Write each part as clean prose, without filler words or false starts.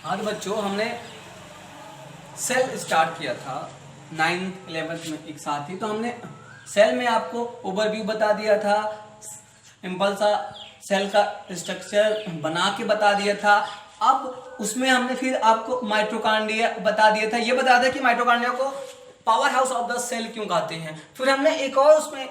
आज बच्चों हमने सेल स्टार्ट किया था 9th 11th में एक साथ ही। तो हमने सेल में आपको ओवरव्यू बता दिया था, सिंपल सा सेल का स्ट्रक्चर बना के बता दिया था। अब उसमें हमने फिर आपको माइटोकॉन्ड्रिया बता दिया था, ये बता दिया कि माइटोकॉन्ड्रिया को powerhouse of the cell क्यों कहते हैं। फिर हमने एक और उसमें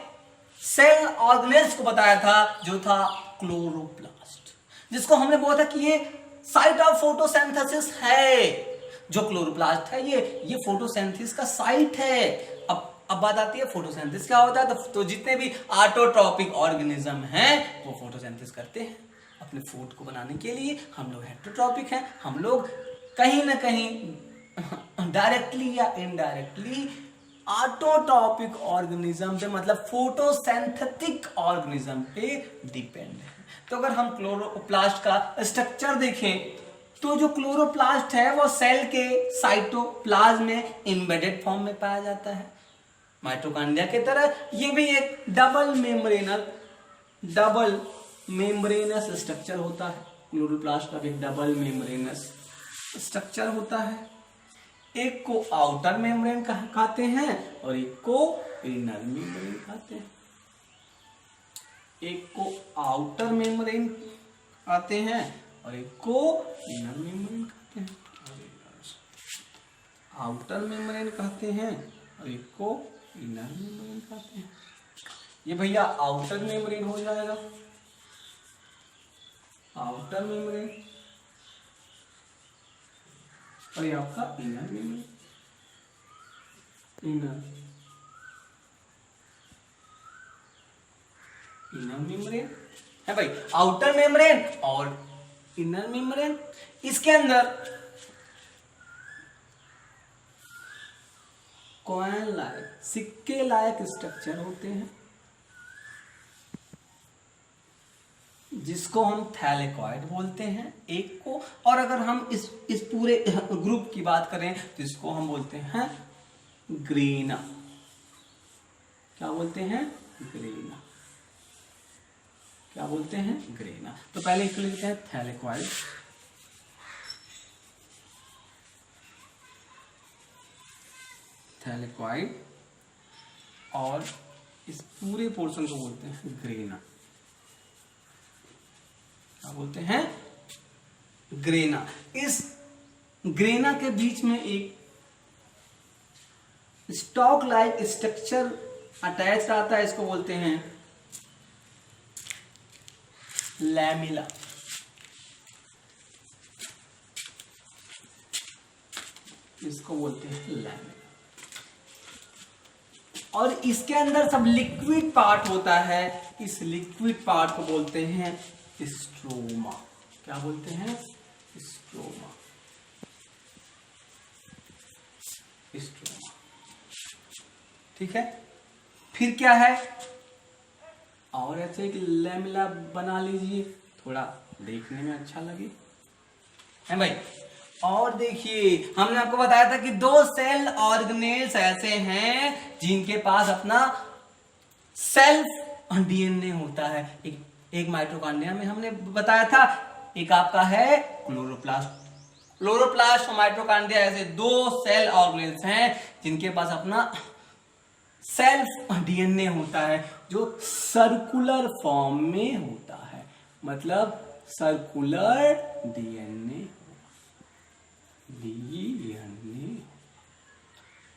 सेल ऑर्गेनेल्स को बताया था जो था क्लोरोप्लास्ट, जिसको हमने बोला था कि ये साइट ऑफ फोटोसिंथेसिस है। जो क्लोरोप्लास्ट है ये फोटोसिंथेसिस का साइट है। अब बात आती है फोटोसिंथेसिस क्या होता है। तो जितने भी ऑटोट्रॉपिक ऑर्गेनिज्म हैं वो फोटोसिंथेसिस करते हैं अपने फूड को बनाने के लिए। हम लोग हेटेरोट्रॉपिक हैं, हम लोग कहीं ना कहीं डायरेक्टली या इनडायरेक्टली ऑटोट्रॉपिक ऑर्गेनिज्म पे मतलब फोटोसिंथेटिक ऑर्गेनिज्म पे डिपेंड है। तो अगर हम क्लोरोप्लास्ट का स्ट्रक्चर देखें तो जो क्लोरोप्लास्ट है वो सेल के साइटोप्लाज्म में एम्बेडेड फॉर्म में पाया जाता है। माइटोकॉन्ड्रिया की तरह ये भी एक डबल मेम्ब्रेनस स्ट्रक्चर होता है। क्लोरोप्लास्ट का भी डबल मेम्ब्रेनस स्ट्रक्चर होता है। एक को आउटर मेम्ब्रेन कहते हैं और एक को इनर मेम्ब्रेन कहते हैं। एक को आउटर मेम्ब्रेन कहते हैं और एक को इनर मेम्ब्रेन कहते हैं। आउटर मेम्ब्रेन कहते हैं और एक को इनर मेम्ब्रेन कहते हैं। ये भैया आउटर मेम्ब्रेन हो जाएगा, आउटर मेम्ब्रेन, और ये आपका इनर मेम्ब्रेन, इनर मेम्ब्रेन है भाई। आउटर मेम्ब्रेन और इनर मेम्ब्रेन, इसके अंदर कॉइन लाइक सिक्के लायक स्ट्रक्चर होते हैं जिसको हम थैलेकॉइड बोलते हैं एक को। और अगर हम इस पूरे ग्रुप की बात करें तो इसको हम बोलते हैं ग्रेना। क्या बोलते हैं? ग्रेना। क्या बोलते हैं? ग्रेना। तो पहले इसको लिखते हैं थैलेकॉइड, थैलेकॉइड, और इस पूरे पोर्शन को बोलते हैं ग्रेना। क्या बोलते हैं? ग्रेना। इस ग्रेना के बीच में एक स्टॉक लाइक स्ट्रक्चर अटैच आता है, इसको बोलते हैं लैमिला। इसको बोलते हैं लैमिला। और इसके अंदर सब लिक्विड पार्ट होता है, इस लिक्विड पार्ट को बोलते हैं स्ट्रोमा। क्या बोलते हैं? स्ट्रोमा। स्ट्रोमा, ठीक है। फिर क्या है? और ऐसे एक लैमिला बना लीजिए, थोड़ा देखने में अच्छा लगे, है भाई। और देखिए हमने आपको बताया था कि दो सेल ऑर्गेनेल्स ऐसे हैं जिनके पास अपना सेल्फ डीएनए होता है। एक माइटोकॉन्ड्रिया में हमने बताया था, एक आपका है क्लोरोप्लास्ट। क्लोरोप्लास्ट और माइटोकॉन्ड्रिया ऐसे दो सेल ऑर्गेनेल्स हैं जिनके पास अपना सेल्फ डीएनए होता है जो सर्कुलर फॉर्म में होता है, मतलब सर्कुलर डीएनए।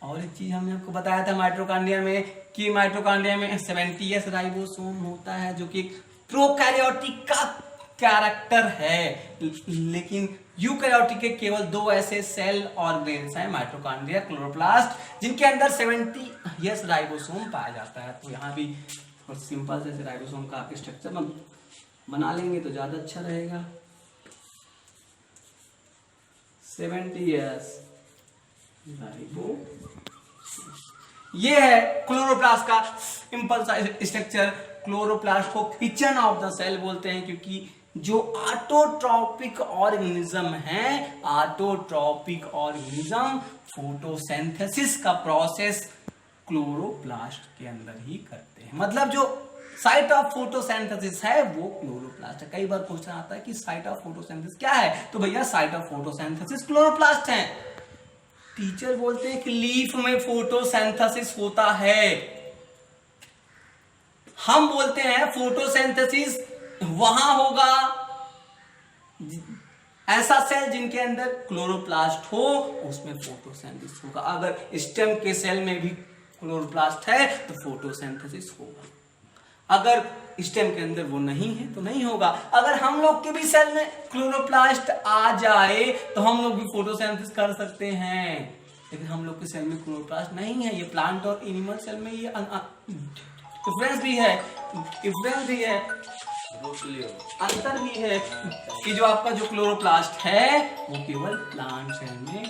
और एक चीज हमने आपको बताया था माइटोकॉन्ड्रिया में कि माइटोकॉन्ड्रिया में 70s राइबोसोम होता है जो कि प्रोकैरियोटिक का कैरेक्टर है। लेकिन यूकैरियोटिक के केवल दो ऐसे सेल ऑर्गेनेल्स हैं, माइटोकॉन्ड्रिया, क्लोरोप्लास्ट, जिनके अंदर 70s राइबोसोम पाया जाता है। तो यहाँ भी सिंपल से राइबोसोम का स्ट्रक्चर बना लेंगे तो ज्यादा अच्छा रहेगा। 70s राइबोसोम, ये है क्लोरोप्लास्ट का सिंपल सा स्ट्रक्चर। क्लोरोप्लास्ट को किचन ऑफ द सेल बोलते हैं क्योंकि जो ऑटोट्रॉपिक ऑर्गेनिज्म है, ऑटोट्रॉपिक ऑर्गेनिज्म फोटोसिंथेसिस का प्रोसेस क्लोरोप्लास्ट के अंदर ही करते हैं। मतलब जो साइट ऑफ फोटोसिंथेसिस है वो क्लोरोप्लास्ट है। कई बार क्वेश्चन आता है कि साइट ऑफ फोटोसिंथेसिस क्या है, तो भैया साइट ऑफ फोटोसिंथेसिस क्लोरोप्लास्ट है। टीचर बोलते हैं कि लीफ में फोटोसिंथेसिस होता है, हम बोलते हैं फोटोसिंथेसिस वहां होगा ऐसा सेल जिनके अंदर क्लोरोप्लास्ट हो, उसमें फोटोसिंथेसिस होगा। अगर स्टेम के सेल में भी क्लोरोप्लास्ट है तो फोटोसिंथेसिस होगा, अगर स्टेम के अंदर वो नहीं है तो नहीं होगा। अगर हम लोग के भी सेल में क्लोरोप्लास्ट आ जाए तो हम लोग भी फोटोसिंथेसिस कर सकते हैं, लेकिन हम लोग के सेल में क्लोरोप्लास्ट नहीं है। ये प्लांट और एनिमल सेल में ये डिफरेंस भी है, अंतर भी है कि जो आपका जो क्लोरोप्लास्ट है वो केवल प्लांट सेल में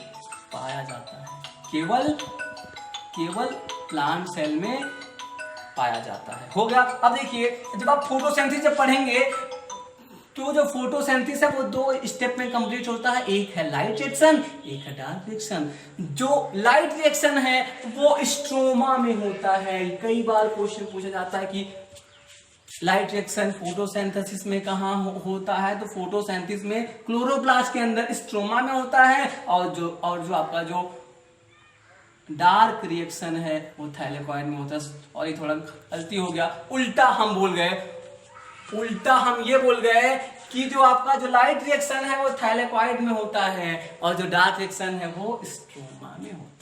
पाया जाता है, केवल प्लांट सेल में पाया जाता है। हो गया। अब देखिए जब आप फोटोसिंथेसिस जब पढ़ेंगे तो जो फोटोसिंथेसिस है वो दो स्टेप में कंप्लीट होता है, एक है लाइट रिएक्शन, एक है डार्क रिएक्शन। जो लाइट रिएक्शन है वो स्ट्रोमा में होता है। कई बार क्वेश्चन पूछा जाता है कि लाइट रिएक्शन फोटोसिंथेसिस में कहाँ होता है, तो फोटोसिंथेसिस में क्लोरोप्लास्ट के अंदर स्ट्रोमा में होता है, और जो आपका जो डार्क रिएक्शन है वो थैलेकॉइड में होता है। और ये थोड़ा गलती हो गया, उल्टा हम ये बोल गए कि जो आपका जो लाइट रिएक्शन है वो थैलेकॉइड में होता है और जो डार्क रिएक्शन है वो स्ट्रोमा में होता है।